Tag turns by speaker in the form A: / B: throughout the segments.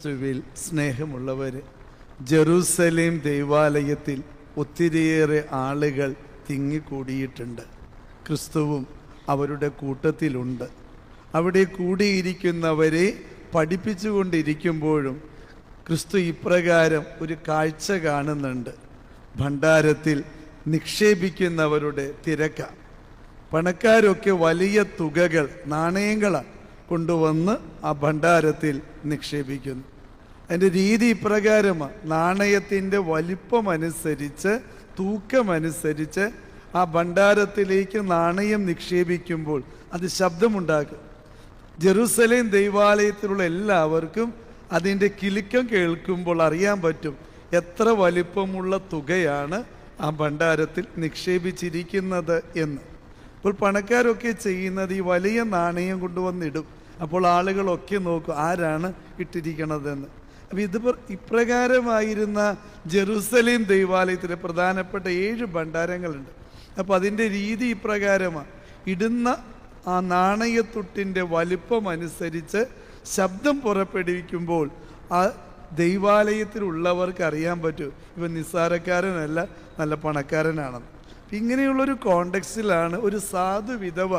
A: ക്രിസ്തുവിൽ സ്നേഹമുള്ളവർ, ജെറൂസലേം ദൈവാലയത്തിൽ ഒത്തിരിയേറെ ആളുകൾ തിങ്ങിക്കൂടിയിട്ടുണ്ട്. ക്രിസ്തുവും അവരുടെ കൂട്ടത്തിലുണ്ട്. അവിടെ കൂടിയിരിക്കുന്നവരെ പഠിപ്പിച്ചുകൊണ്ടിരിക്കുമ്പോഴും ക്രിസ്തു ഇപ്രകാരം ഒരു കാഴ്ച കാണുന്നുണ്ട്. ഭണ്ഡാരത്തിൽ നിക്ഷേപിക്കുന്നവരുടെ തിരക്ക. പണക്കാരൊക്കെ വലിയ തുകകൾ, നാണയങ്ങളാണ് കൊണ്ടുവന്ന് ആ ഭണ്ഡാരത്തിൽ നിക്ഷേപിക്കുന്നു. അതിൻ്റെ രീതി ഇപ്രകാരമാണ്. നാണയത്തിൻ്റെ വലിപ്പമനുസരിച്ച്, തൂക്കമനുസരിച്ച് ആ ഭണ്ഡാരത്തിലേക്ക് നാണയം നിക്ഷേപിക്കുമ്പോൾ അത് ശബ്ദമുണ്ടാക്കും. ജെറൂസലേം ദൈവാലയത്തിലുള്ള എല്ലാവർക്കും അതിൻ്റെ കിലുക്കം കേൾക്കുമ്പോൾ അറിയാൻ പറ്റും എത്ര വലിപ്പമുള്ള തുകയാണ് ആ ഭണ്ഡാരത്തിൽ നിക്ഷേപിച്ചിരിക്കുന്നത് എന്ന്. അപ്പോൾ പണക്കാരൊക്കെ ചെയ്യുന്നത് ഈ വലിയ നാണയം കൊണ്ടുവന്നിടും. അപ്പോൾ ആളുകളൊക്കെ നോക്കും ആരാണ് ഇട്ടിരിക്കണതെന്ന്. അപ്പോൾ ഇപ്രകാരമായിരുന്ന ജെറൂസലേം ദൈവാലയത്തിലെ പ്രധാനപ്പെട്ട 7 ഭണ്ഡാരങ്ങളുണ്ട്. അപ്പോൾ അതിൻ്റെ രീതി ഇപ്രകാരമാണ്. ഇടുന്ന ആ നാണയത്തുട്ടിൻ്റെ വലിപ്പമനുസരിച്ച് ശബ്ദം പുറപ്പെടുവിക്കുമ്പോൾ ആ ദൈവാലയത്തിലുള്ളവർക്ക് അറിയാൻ പറ്റും ഇവൻ നിസ്സാരക്കാരനല്ല, നല്ല പണക്കാരനാണെന്ന്. ഇങ്ങനെയുള്ളൊരു കോണ്ടെക്സ്റ്റിലാണ് ഒരു സാധു വിധവ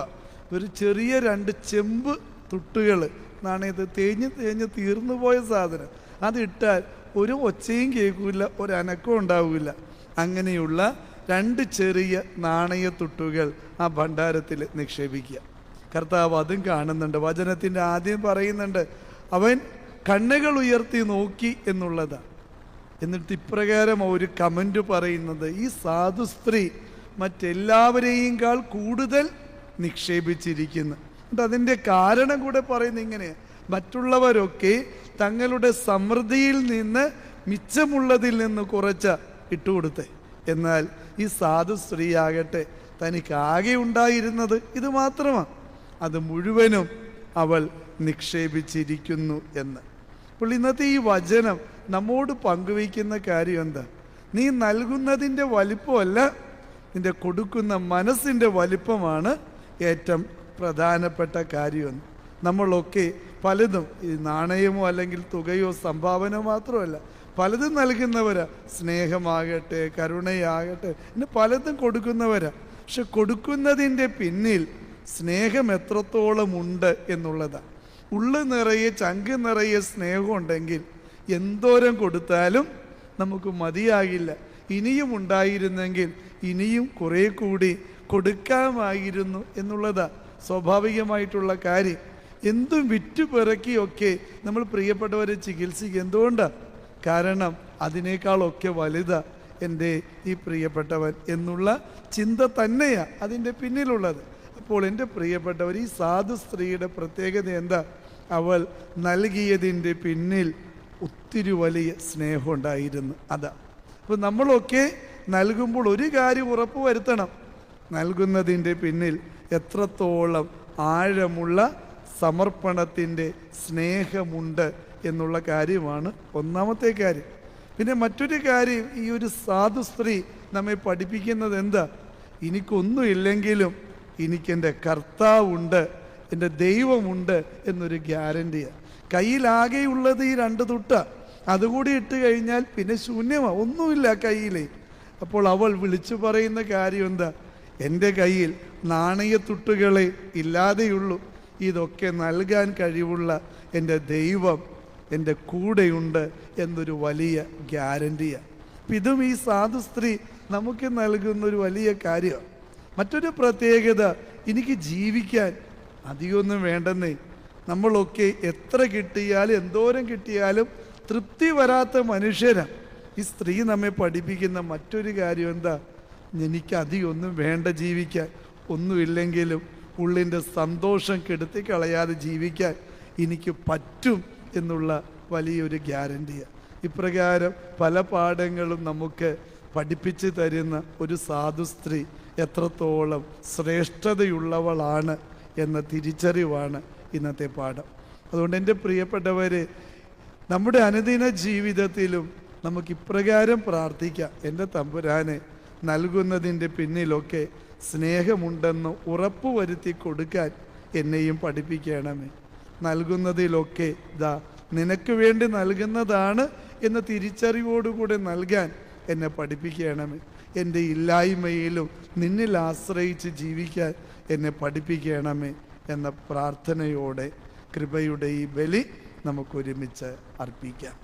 A: ഒരു ചെറിയ 2 ചെമ്പ് തുട്ടുകൾ, നാണയത്ത് തേഞ്ഞ് തീർന്നു പോയ സാധനം, അതിട്ടാൽ ഒരു ഒച്ചയും കേൾക്കില്ല, ഒരു അനക്കവും ഉണ്ടാവില്ല. അങ്ങനെയുള്ള 2 ചെറിയ നാണയത്തുട്ടുകൾ ആ ഭണ്ഡാരത്തിൽ നിക്ഷേപിക്കുക. കർത്താവ് അതും കാണുന്നുണ്ട്. വചനത്തിൻ്റെ ആദ്യം പറയുന്നുണ്ട് അവൻ കണ്ണുകൾ ഉയർത്തി നോക്കി എന്നുള്ളതാണ്. എന്നിട്ട് ഇപ്രകാരം ഒരു കമൻറ്റ് പറയുന്നത്, ഈ സാധു സ്ത്രീ മറ്റെല്ലാവരെയും കൂടുതൽ നിക്ഷേപിച്ചിരിക്കുന്നു. എന്നിട്ട് അതിൻ്റെ കാരണം കൂടെ പറയുന്നത് ഇങ്ങനെയാണ്. മറ്റുള്ളവരൊക്കെ തങ്ങളുടെ സമൃദ്ധിയിൽ നിന്ന് മിച്ചമുള്ളതിൽ നിന്ന് കുറച്ച് ഇട്ടുകൊടുത്തേ, എന്നാൽ ഈ സാധു സ്ത്രീ ആകട്ടെ തനിക്ക് ആകെ ഉണ്ടായിരുന്നത് ഇത് മാത്രമാണ്, അത് മുഴുവനും അവൾ നിക്ഷേപിച്ചിരിക്കുന്നു എന്ന്. അപ്പോൾ ഇന്നത്തെ ഈ വചനം നമ്മോട് പങ്കുവയ്ക്കുന്ന കാര്യം എന്താ? നീ നൽകുന്നതിൻ്റെ വലിപ്പമല്ല, നിന്റെ കൊടുക്കുന്ന മനസ്സിൻ്റെ വലിപ്പമാണ് ഏറ്റവും പ്രധാനപ്പെട്ട കാര്യമെന്ന്. നമ്മളൊക്കെ പലതും, ഈ നാണയമോ അല്ലെങ്കിൽ തുകയോ സംഭാവന മാത്രമല്ല, പലതും നൽകുന്നവരാ. സ്നേഹമാകട്ടെ, കരുണയാകട്ടെ, പിന്നെ പലതും കൊടുക്കുന്നവരാ. പക്ഷെ കൊടുക്കുന്നതിൻ്റെ പിന്നിൽ സ്നേഹം എത്രത്തോളം ഉണ്ട് എന്നുള്ളതാണ്. ഉള്ളു നിറയെ, ചങ്ക് നിറയെ സ്നേഹമുണ്ടെങ്കിൽ എന്തോരം കൊടുത്താലും നമുക്ക് മതിയാകില്ല. ഇനിയും ഉണ്ടായിരുന്നെങ്കിൽ ഇനിയും കുറേ കൂടി കൊടുക്കാമായിരുന്നു എന്നുള്ളതാണ് സ്വാഭാവികമായിട്ടുള്ള കാര്യം. എന്തും വിറ്റുപിറക്കിയൊക്കെ നമ്മൾ പ്രിയപ്പെട്ടവരെ ചികിത്സിക്കുക. എന്തുകൊണ്ടാണ്? കാരണം അതിനേക്കാളൊക്കെ വലുതാ എൻ്റെ ഈ പ്രിയപ്പെട്ടവൻ എന്നുള്ള ചിന്ത തന്നെയാണ് അതിൻ്റെ പിന്നിലുള്ളത്. അപ്പോൾ എൻ്റെ പ്രിയപ്പെട്ടവർ, ഈ സാധു സ്ത്രീയുടെ പ്രത്യേകത എന്താ? അവൾ നൽകിയതിൻ്റെ പിന്നിൽ ഒത്തിരി വലിയ സ്നേഹമുണ്ടായിരുന്നു. അതാ. അപ്പോൾ നമ്മളൊക്കെ നൽകുമ്പോൾ ഒരു കാര്യം ഉറപ്പ് വരുത്തണം, നൽകുന്നതിൻ്റെ പിന്നിൽ എത്രത്തോളം ആഴമുള്ള സമർപ്പണത്തിൻ്റെ സ്നേഹമുണ്ട് എന്നുള്ള കാര്യമാണ് ഒന്നാമത്തെ കാര്യം. പിന്നെ മറ്റൊരു കാര്യം, ഈ ഒരു സാധു സ്ത്രീ നമ്മെ പഠിപ്പിക്കുന്നത് എന്താ? എനിക്കൊന്നുമില്ലെങ്കിലും എനിക്കെൻ്റെ കർത്താവുണ്ട്, എൻ്റെ ദൈവമുണ്ട് എന്നൊരു ഗ്യാരണ്ടിയാണ്. കയ്യിലാകെയുള്ളത് ഈ 2 തുട്ട, അതുകൂടി ഇട്ട് കഴിഞ്ഞാൽ പിന്നെ ശൂന്യമാണ്, ഒന്നുമില്ല കയ്യിൽ. അപ്പോൾ അവൾ വിളിച്ചു പറയുന്ന കാര്യം എന്താ? എൻ്റെ കയ്യിൽ നാണയത്തുട്ടുകളെ ഇല്ലാതെയുള്ളൂ, ഇതൊക്കെ നൽകാൻ കഴിവുള്ള എൻ്റെ ദൈവം എൻ്റെ കൂടെയുണ്ട് എന്നൊരു വലിയ ഗ്യാരണ്ടിയാണ്. അപ്പം ഇതും ഈ സാധു സ്ത്രീ നമുക്ക് നൽകുന്നൊരു വലിയ കാര്യമാണ്. മറ്റൊരു പ്രത്യേകത, എനിക്ക് ജീവിക്കാൻ അധികമൊന്നും വേണ്ടെന്നേ. നമ്മളൊക്കെ എത്ര കിട്ടിയാലും എന്തോരം കിട്ടിയാലും തൃപ്തി വരാത്ത മനുഷ്യരാണ്. ഈ സ്ത്രീ നമ്മെ പഠിപ്പിക്കുന്ന മറ്റൊരു കാര്യം എന്താ? എനിക്ക് അധികമൊന്നും വേണ്ട ജീവിക്കാൻ, ഒന്നുമില്ലെങ്കിലും ഉള്ളിൻ്റെ സന്തോഷം കെടുത്തി കളയാതെ ജീവിക്കാൻ എനിക്ക് പറ്റും എന്നുള്ള വലിയൊരു ഗ്യാരണ്ടിയാണ്. ഇപ്രകാരം പല പാഠങ്ങളും നമുക്ക് പഠിപ്പിച്ചു തരുന്ന ഒരു സാധു സ്ത്രീ എത്രത്തോളം ശ്രേഷ്ഠതയുള്ളവളാണ് എന്ന തിരിച്ചറിവാണ് ഇന്നത്തെ പാഠം. അതുകൊണ്ട് എൻ്റെ പ്രിയപ്പെട്ടവർ, നമ്മുടെ അനുദിന ജീവിതത്തിലും നമുക്ക് ഇപ്രകാരം പ്രാർത്ഥിക്കാം, എൻ്റെ തമ്പുരാനെ നൽകുന്നതിൻ്റെ പിന്നിലൊക്കെ സ്നേഹമുണ്ടെന്ന് ഉറപ്പുവരുത്തി കൊടുക്കാൻ എന്നെയും പഠിപ്പിക്കണമേ. നൽകുന്നതിലൊക്കെ നിനക്ക് വേണ്ടി നൽകുന്നതാണ് എന്ന തിരിച്ചറിവോടുകൂടെ നൽകാൻ എന്നെ പഠിപ്പിക്കണമേ. എൻ്റെ ഇല്ലായ്മയിലും നിന്നിൽ ആശ്രയിച്ച് ജീവിക്കാൻ എന്നെ പഠിപ്പിക്കണമേ എന്ന പ്രാർത്ഥനയോടെ കൃപയുടെ ഈ ബലി നമുക്കൊരുമിച്ച് അർപ്പിക്കാം.